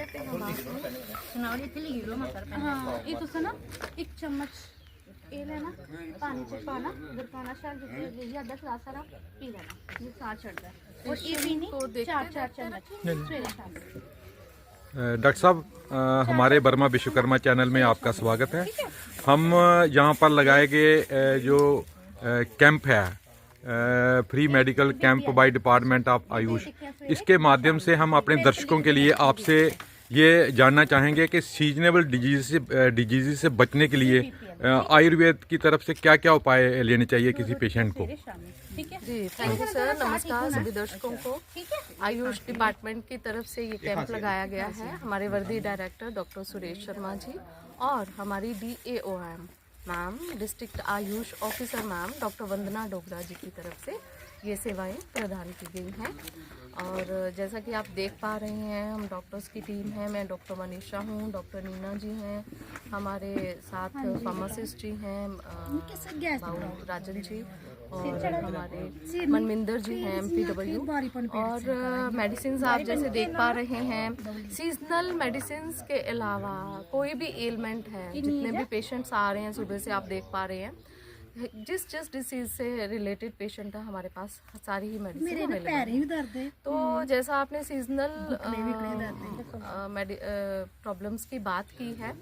लेते हैं बात में। हाँ ये तो ना 1 चम्मच ये लेना, पानी से पाना गरकाना शायद ये अद्धा गिलास सारा पी लेना, ये सार चढ़ता है। और ये पीनी 4 चम्मच सवेरे शाम। डॉक्टर साहब, हमारे बर्मा विश्वकर्मा चैनल में आपका स्वागत है। हम यहाँ पर लगाए गए जो कैंप है, free medical camp by department of Ayush, इसके माध्यम से हम अपने दर्शकों के लिए आपसे ये जानना चाहेंगे कि सीजनेबल डिजीज से बचने के लिए आयुर्वेद की तरफ से क्या क्या उपाय लेने चाहिए किसी पेशेंट को। जी थैंक यू सर। नमस्कार सभी दर्शकों को। आयुष डिपार्टमेंट की तरफ से ये कैंप लगाया गया है। हमारे वर्दी डायरेक्टर डॉक्टर सुरेश शर्मा जी और हमारी DAOM ma'am, district AYUSH officer ma'am doctor Vandana Dogra ji की तरफ से ये सेवाएं प्रदान की गई हैं। और जैसा कि आप देख पा रहे हैं, हम डॉक्टर्स की टीम है। मैं डॉक्टर मनीषा हूँ, डॉक्टर नीना जी हैं, हमारे साथ फार्मासिस्ट जी हैं बाबू राजन जी, और हमारे मनमिंदर जी हैं MPW। और मेडिसिन आप जैसे देख पा रहे हैं, सीजनल मेडिसिन के अलावा कोई भी एलिमेंट है, जितने भी पेशेंट्स आ रहे हैं सुबह से आप देख पा रहे हैं, जिस डिसीज से रिलेटेड पेशेंट है हमारे पास सारी ही मेडिसिन अवेलेबल है। तो जैसा आपने सीजनल प्रॉब्लम्स की बात की है,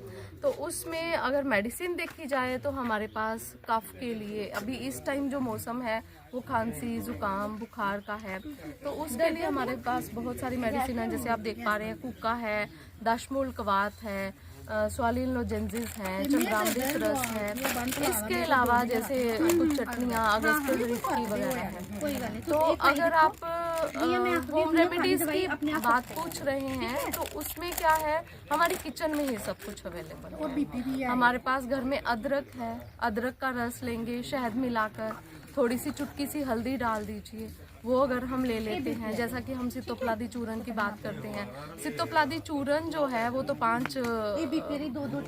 तो उसमें अगर मेडिसिन देखी जाए तो हमारे पास कफ के लिए अभी इस टाइम जो मौसम है वो खांसी जुकाम बुखार का है, तो उसके लिए हमारे पास बहुत सारी मेडिसिन है। जैसे आप देख पा रहे हैं, कुक्का है, दाशमूल कवात है, स्वालिन लोजेंजिस हैं, चंद्रामृत रस है। इसके अलावा जैसे कुछ चटनियाँ अगस्त की वगैरह है। तो अगर आप होम रेमेडीज की बात पूछ रहे हैं तो उसमें क्या है, हमारी किचन में ही सब कुछ अवेलेबल है। हमारे पास घर में अदरक है, अदरक का रस लेंगे, शहद मिलाकर थोड़ी सी चुटकी सी हल्दी डाल दीजिए, वो अगर हम ले लेते हैं। जैसा कि हम सितोप्लादी चूरन की बात करते हैं, सितोप्लादी चूरन जो है वो तो 5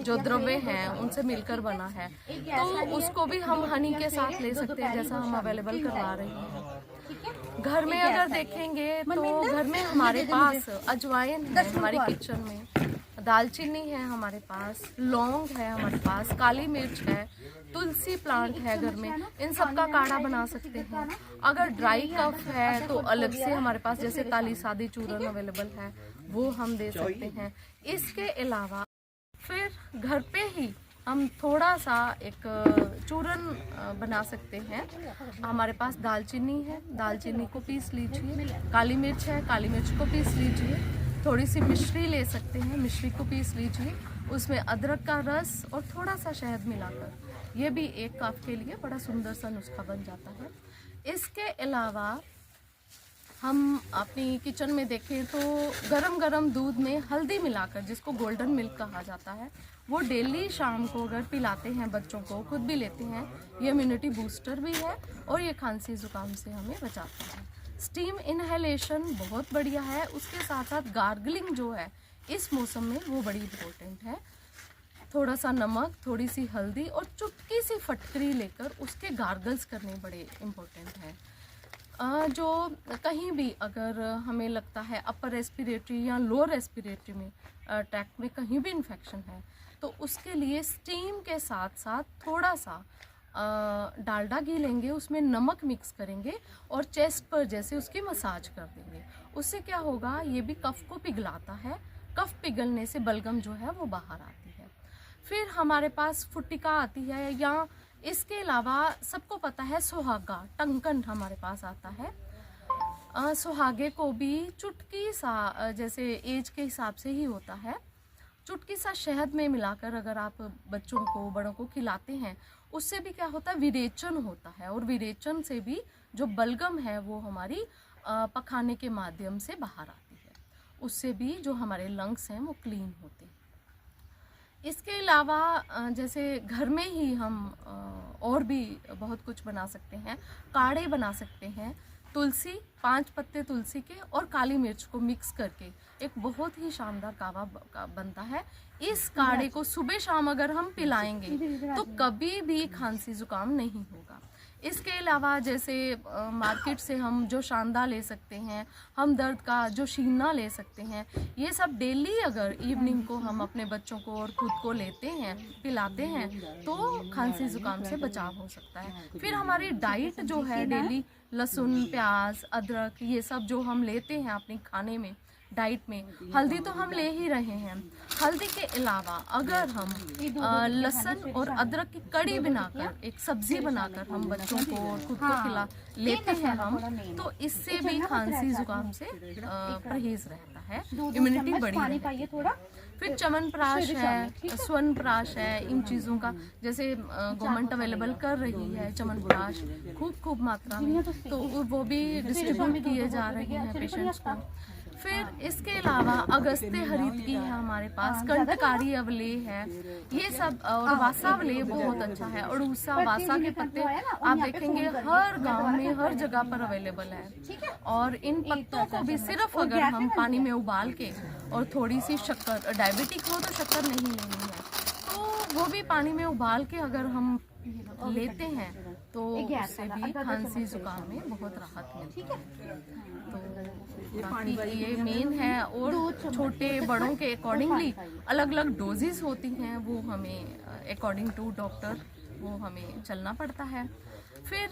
जो द्रव्य हैं उनसे मिलकर बना है, तो उसको भी हम हनी के साथ ले सकते हैं, जैसा हम अवेलेबल करवा रहे हैं। घर में अगर देखेंगे तो घर में हमारे पास अजवाइन है, हमारी किचन में दालचीनी है, हमारे पास लौंग है, हमारे पास काली मिर्च है, तुलसी प्लांट है घर में, इन सब का काढ़ा बना सकते हैं। अगर ड्राई कफ है तो अलग से हमारे पास जैसे काली सादी चूरन अवेलेबल है, वो हम दे सकते हैं। इसके अलावा फिर घर पे ही हम थोड़ा सा एक चूरन बना सकते हैं। हमारे पास दालचीनी है, दालचीनी को पीस लीजिए, काली मिर्च है, काली मिर्च को पीस लीजिए, थोड़ी सी मिश्री ले सकते हैं, मिश्री को पीस लीजिए, उसमें अदरक का रस और थोड़ा सा शहद मिलाकर, ये भी एक कफ के लिए बड़ा सुंदर सा नुस्खा बन जाता है। इसके अलावा हम अपनी किचन में देखें तो गरम गरम दूध में हल्दी मिलाकर, जिसको गोल्डन मिल्क कहा जाता है, वो डेली शाम को अगर पिलाते हैं बच्चों को, खुद भी लेते हैं, ये इम्यूनिटी बूस्टर भी है और ये खांसी जुकाम से हमें बचाता है। स्टीम इनहेलेशन बहुत बढ़िया है, उसके साथ साथ गार्गलिंग जो है इस मौसम में वो बड़ी इम्पोर्टेंट है। थोड़ा सा नमक, थोड़ी सी हल्दी और चुटकी सी फटकरी लेकर उसके गार्गल्स करने बड़े इम्पोर्टेंट हैं। जो कहीं भी अगर हमें लगता है अपर रेस्पिरेटरी या लोअर रेस्पिरेटरी में ट्रैक्ट में कहीं भी इन्फेक्शन है, तो उसके लिए स्टीम के साथ साथ थोड़ा सा डालडा घी लेंगे, उसमें नमक मिक्स करेंगे और चेस्ट पर जैसे उसकी मसाज कर देंगे। उससे क्या होगा, ये भी कफ को पिघलाता है, कफ पिघलने से बलगम जो है वो बाहर आती है। फिर हमारे पास फुट्टिका आती है, या इसके अलावा सबको पता है सुहागा, टंकन हमारे पास आता है। सुहागे को भी चुटकी सा, जैसे एज के हिसाब से ही होता है, चुटकी सा शहद में मिलाकर अगर आप बच्चों को बड़ों को खिलाते हैं, उससे भी क्या होता है, विरेचन होता है, और विरेचन से भी जो बलगम है वो हमारी पखाने के माध्यम से बाहर आती है, उससे भी जो हमारे लंग्स हैं वो क्लीन होते हैं। इसके अलावा जैसे घर में ही हम और भी बहुत कुछ बना सकते हैं, काढ़े बना सकते हैं। तुलसी, 5 पत्ते तुलसी के और काली मिर्च को मिक्स करके एक बहुत ही शानदार काढ़ा बनता है। इस काढ़े को सुबह शाम अगर हम पिलाएंगे तो कभी भी खांसी जुकाम नहीं होगा। इसके अलावा जैसे मार्केट से हम जो शांदा ले सकते हैं, हम दर्द का जो शीना ले सकते हैं, ये सब डेली अगर इवनिंग को हम अपने बच्चों को और खुद को लेते हैं, पिलाते हैं, तो खांसी ज़ुकाम से बचाव हो सकता है। फिर हमारी डाइट जो है डेली, लहसुन, प्याज, अदरक, ये सब जो हम लेते हैं अपने खाने में, डाइट में, हल्दी तो हम ले ही रहे हैं। हल्दी के अलावा अगर हम लहसुन और अदरक की कड़ी बनाकर, एक सब्जी बनाकर हम बच्चों को और खुद को खिला लेते हैं हम, तो इससे भी खांसी जुकाम से परहेज रहता है, इम्यूनिटी बढ़ी रहती है। फिर च्यवनप्राश है, स्वर्ण है, इन चीज़ों का जैसे गवर्नमेंट अवेलेबल कर रही है च्यवनप्राश खूब मात्रा में, तो वो भी डिस्ट्रीब्यूट किए जा रहे हैं पेशेंट्स को। फिर इसके अलावा अगस्त्य हरित की है हमारे पास, कंटकारी अवले है, ये सब, और वासा अवले बहुत अच्छा है। अड़ूसा, वासा के पत्ते आप देखेंगे हर गांव में, हर जगह पर अवेलेबल है। और इन पत्तों को भी सिर्फ अगर हम पानी में उबाल के और थोड़ी सी शक्कर, डायबिटिक हो तो शक्कर नहीं लेनी है, तो वो भी पानी में उबाल के अगर हम लेते हैं तो उससे भी खांसी जुकाम में बहुत राहत मिलती है। तो बाकी ये मेन है, और छोटे बड़ों के अकॉर्डिंगली अलग अलग डोजेस होती हैं, वो हमें अकॉर्डिंग टू डॉक्टर वो हमें चलना पड़ता है। फिर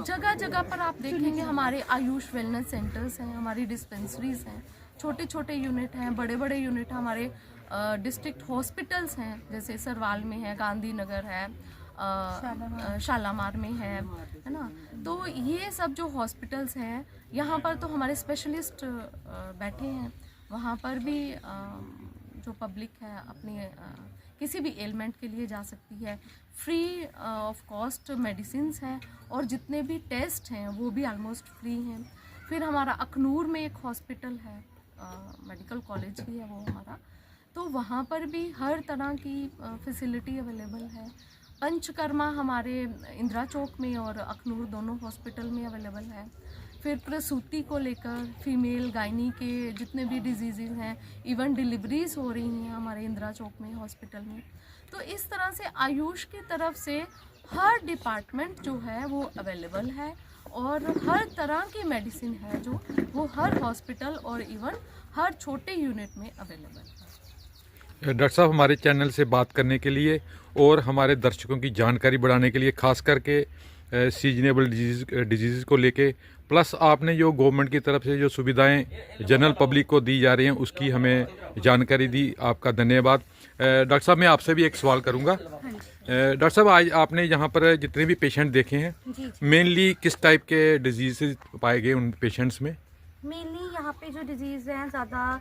जगह जगह पर आप देखेंगे हमारे आयुष वेलनेस सेंटर्स हैं, हमारी डिस्पेंसरीज हैं, छोटे छोटे यूनिट हैं, बड़े बड़े यूनिट हमारे डिस्ट्रिक्ट हॉस्पिटल्स हैं, जैसे सरवाल में है, गांधीनगर है, शालामार में है ना। तो ये सब जो हॉस्पिटल्स हैं, यहाँ पर तो हमारे स्पेशलिस्ट बैठे हैं, वहाँ पर भी जो पब्लिक है अपने किसी भी एलिमेंट के लिए जा सकती है। फ्री ऑफ कॉस्ट मेडिसिन्स हैं, और जितने भी टेस्ट हैं वो भी ऑलमोस्ट फ्री हैं। फिर हमारा अखनूर में एक हॉस्पिटल है, मेडिकल कॉलेज ही है वो हमारा, तो वहाँ पर भी हर तरह की फैसिलिटी अवेलेबल है। पंचकर्मा हमारे इंदिरा चौक में और अखनूर दोनों हॉस्पिटल में अवेलेबल है। फिर प्रसूति को लेकर, फीमेल गायनी के जितने भी डिजीज़ हैं, इवन डिलीवरीज हो रही हैं हमारे इंदिरा चौक में हॉस्पिटल में। तो इस तरह से आयुष की तरफ से हर डिपार्टमेंट जो है वो अवेलेबल है, और हर तरह की मेडिसिन है जो वो हर हॉस्पिटल और इवन हर छोटे यूनिट में अवेलेबल है। डॉक्टर साहब, हमारे चैनल से बात करने के लिए और हमारे दर्शकों की जानकारी बढ़ाने के लिए, खास करके सीजनेबल डिजीज़ को लेके, प्लस आपने जो गवर्नमेंट की तरफ से जो सुविधाएं जनरल पब्लिक को दी जा रही हैं उसकी हमें जानकारी दी, आपका धन्यवाद। डॉक्टर साहब, मैं आपसे भी एक सवाल करूंगा। डॉक्टर साहब, आज आपने यहाँ पर जितने भी पेशेंट देखे हैं, मेनली किस टाइप के डिजीज़ पाए गए उन पेशेंट्स में? मेनली यहाँ पे जो डिजीज़ हैं ज़्यादा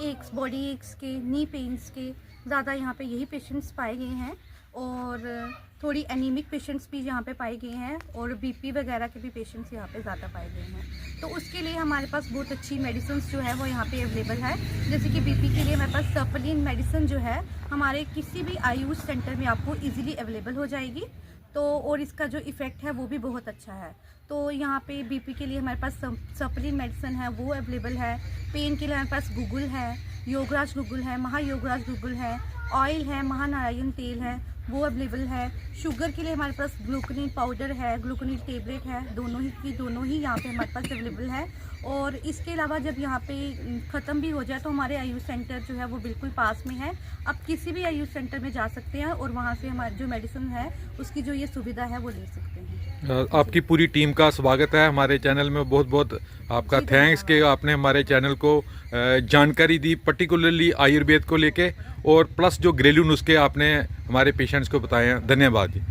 एक्स, बॉडी एक्स के, नी पेन्स के ज़्यादा यहाँ पे यही पेशेंट्स पाए गए हैं, और थोड़ी एनीमिक पेशेंट्स भी यहाँ पे पाए गए हैं, और बीपी वगैरह के भी पेशेंट्स यहाँ पे ज़्यादा पाए गए हैं। तो उसके लिए हमारे पास बहुत अच्छी मेडिसिन जो है वो यहाँ पे अवेलेबल है। जैसे कि बीपी के लिए हमारे पास सर्पलिन मेडिसिन जो है हमारे किसी भी आयुष सेंटर में आपको ईजिली अवेलेबल हो जाएगी, तो और इसका जो इफ़ेक्ट है वो भी बहुत अच्छा है। तो यहाँ पे बीपी के लिए हमारे पास सर्पलिन मेडिसिन है वो अवेलेबल है। पेन के लिए हमारे पास गूगल है, योगराज गूगल है, महायोगराज गूगल है, ऑयल है, महानारायण तेल है वो अवेलेबल है। शुगर के लिए हमारे पास ग्लूकोनिल पाउडर है, ग्लूकोनिल टेबलेट है, दोनों ही यहाँ पे हमारे पास अवेलेबल है। और इसके अलावा जब यहाँ पे ख़त्म भी हो जाए तो हमारे आयुष सेंटर जो है वो बिल्कुल पास में है, आप किसी भी आयुष सेंटर में जा सकते हैं और वहाँ से हमारी जो मेडिसिन है उसकी जो ये सुविधा है वो ले सकते हैं। आपकी पूरी टीम का स्वागत है हमारे चैनल में, बहुत बहुत आपका थैंक्स कि आपने हमारे चैनल को जानकारी दी, पर्टिकुलरली आयुर्वेद को लेके, और प्लस जो घरेलू नुस्खे आपने हमारे पेशेंट्स को बताए हैं। धन्यवाद जी।